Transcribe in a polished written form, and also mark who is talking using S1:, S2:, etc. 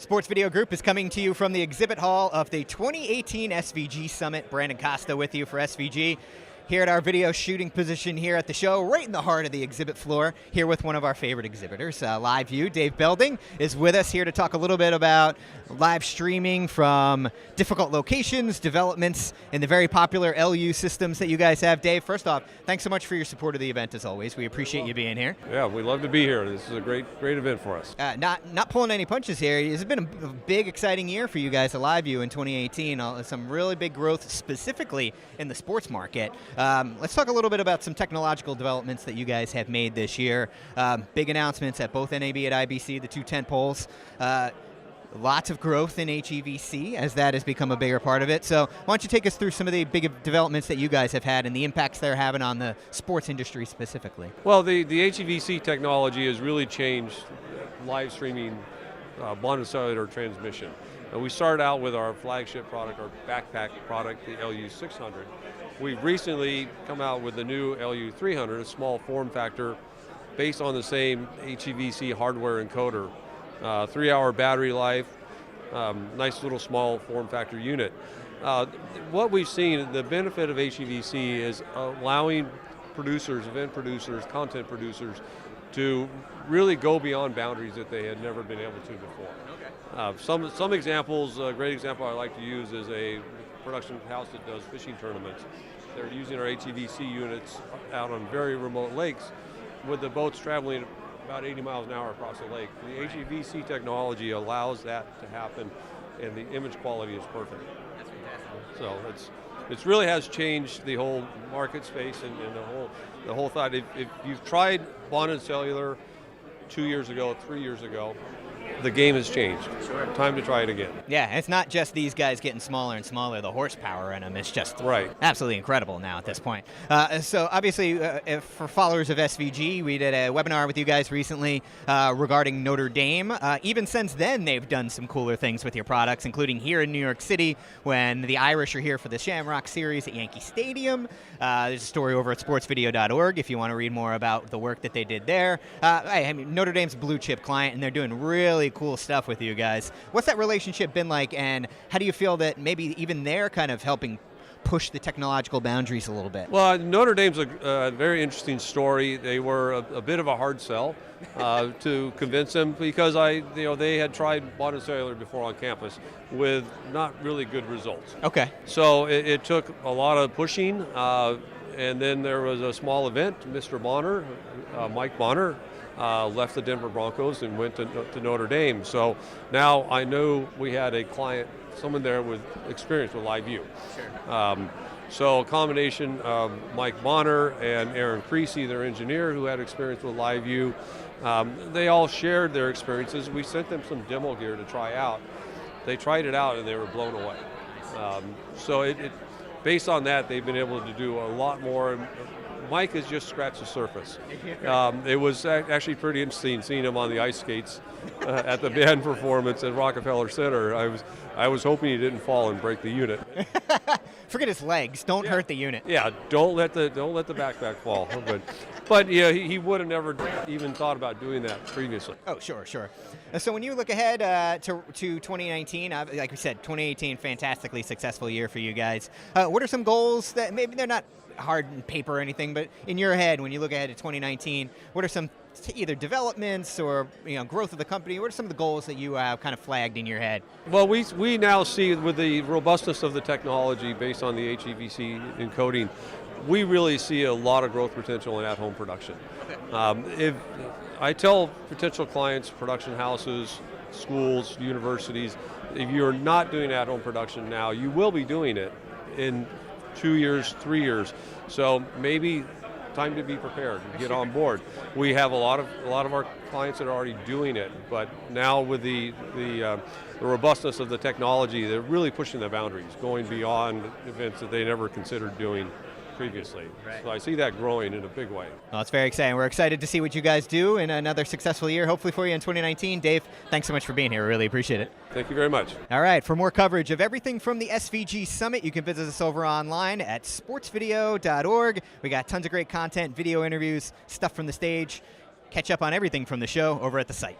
S1: Sports Video Group is coming to you from the exhibit hall of the 2018 SVG Summit. Brandon Costa with you for SVG. Here at our video shooting position here at the show, right in the heart of the exhibit floor, here with one of our favorite exhibitors, LiveU. Dave Belding is with us here to talk a little bit about live streaming from difficult locations, developments in the very popular LU systems that you guys have. Dave, first off, thanks so much for your support of the event as always. We appreciate you being here.
S2: Yeah, we love to be here. This is a great event for us.
S1: Not pulling any punches here. It's been a big, exciting year for you guys at LiveU in 2018. Some really big growth specifically in the sports market. Let's talk a little bit about some technological developments that you guys have made this year. Big announcements at both NAB and IBC, the two tent poles. Lots of growth in HEVC as that has become a bigger part of it. So why don't you take us through some of the big developments that you guys have had and the impacts they're having on the sports industry specifically?
S2: Well, the HEVC technology has really changed live streaming bonded-cellular transmission. And we started out with our flagship product, our backpack product, the LU600. We've recently come out with the new LU300, a small form factor based on the same HEVC hardware encoder. 3-hour battery life, nice little small form factor unit. What we've seen, the benefit of HEVC is allowing producers, event producers, content producers to really go beyond boundaries that they had never been able to before. Some examples, a great example I like to use is a production house that does fishing tournaments. They're using our HEVC units out on very remote lakes with the boats traveling about 80 miles an hour across the lake. The HEVC technology allows that to happen, and the image quality is perfect.
S1: That's fantastic.
S2: So it really has changed the whole market space and the whole thought. If you've tried bonded cellular 2 years ago, 3 years ago, the game has changed. Sure. Time to try it again.
S1: Yeah, it's not just these guys getting smaller and smaller, the horsepower in them is just
S2: right.
S1: Absolutely incredible now at this point. So obviously, for followers of SVG, we did a webinar with you guys recently regarding Notre Dame. Even since then, they've done some cooler things with your products, including here in New York City when the Irish are here for the Shamrock Series at Yankee Stadium. There's a story over at sportsvideo.org if you want to read more about the work that they did there. I mean, Notre Dame's a blue chip client, and they're doing really cool stuff with you guys. What's that relationship been like, and how do you feel that maybe even they're kind of helping push the technological boundaries a little bit?
S2: Well, Notre Dame's a very interesting story. They were a bit of a hard sell to convince them because they had tried bonded cellular before on campus with not really good results.
S1: Okay.
S2: So it took a lot of pushing, and then there was a small event. Mr. Bonner, Mike Bonner, left the Denver Broncos and went to Notre Dame. So now I know we had a client, someone there with experience with LiveU.
S1: Sure.
S2: So a combination of Mike Bonner and Aaron Creasy, their engineer, who had experience with LiveU, they all shared their experiences. We sent them some demo gear to try out. They tried it out and they were blown away. So based on that, they've been able to do a lot more. Mike has just scratched the surface. It was actually pretty interesting seeing him on the ice skates at the band performance at Rockefeller Center. I was hoping he didn't fall and break the unit.
S1: Forget his legs. Don't hurt the unit.
S2: Yeah, don't let the backpack fall. But yeah, he would have never even thought about doing that previously.
S1: Oh, sure. So when you look ahead to 2019, like we said, 2018, fantastically successful year for you guys. What are some goals that maybe they're not hard in paper or anything, but in your head, when you look ahead to 2019, what are some either developments or growth of the company? What are some of the goals that you have kind of flagged in your head?
S2: Well, we now see with the robustness of the technology based on the HEVC encoding, we really see a lot of growth potential in at-home production. If I tell potential clients, production houses, schools, universities, if you're not doing at-home production now, you will be doing it in 2 years, 3 years. So maybe time to be prepared, get on board. We have a lot of our clients that are already doing it, but now with the robustness of the technology, they're really pushing the boundaries, going beyond events that they never considered doing previously. Right. So I see that growing in a big way.
S1: Well, it's very exciting. We're excited to see what you guys do in another successful year, hopefully for you in 2019. Dave, thanks so much for being here. We really appreciate it.
S2: Thank you very much.
S1: All right, for more coverage of everything from the SVG Summit, you can visit us over online at sportsvideo.org. We got tons of great content, video interviews, stuff from the stage. Catch up on everything from the show over at the site.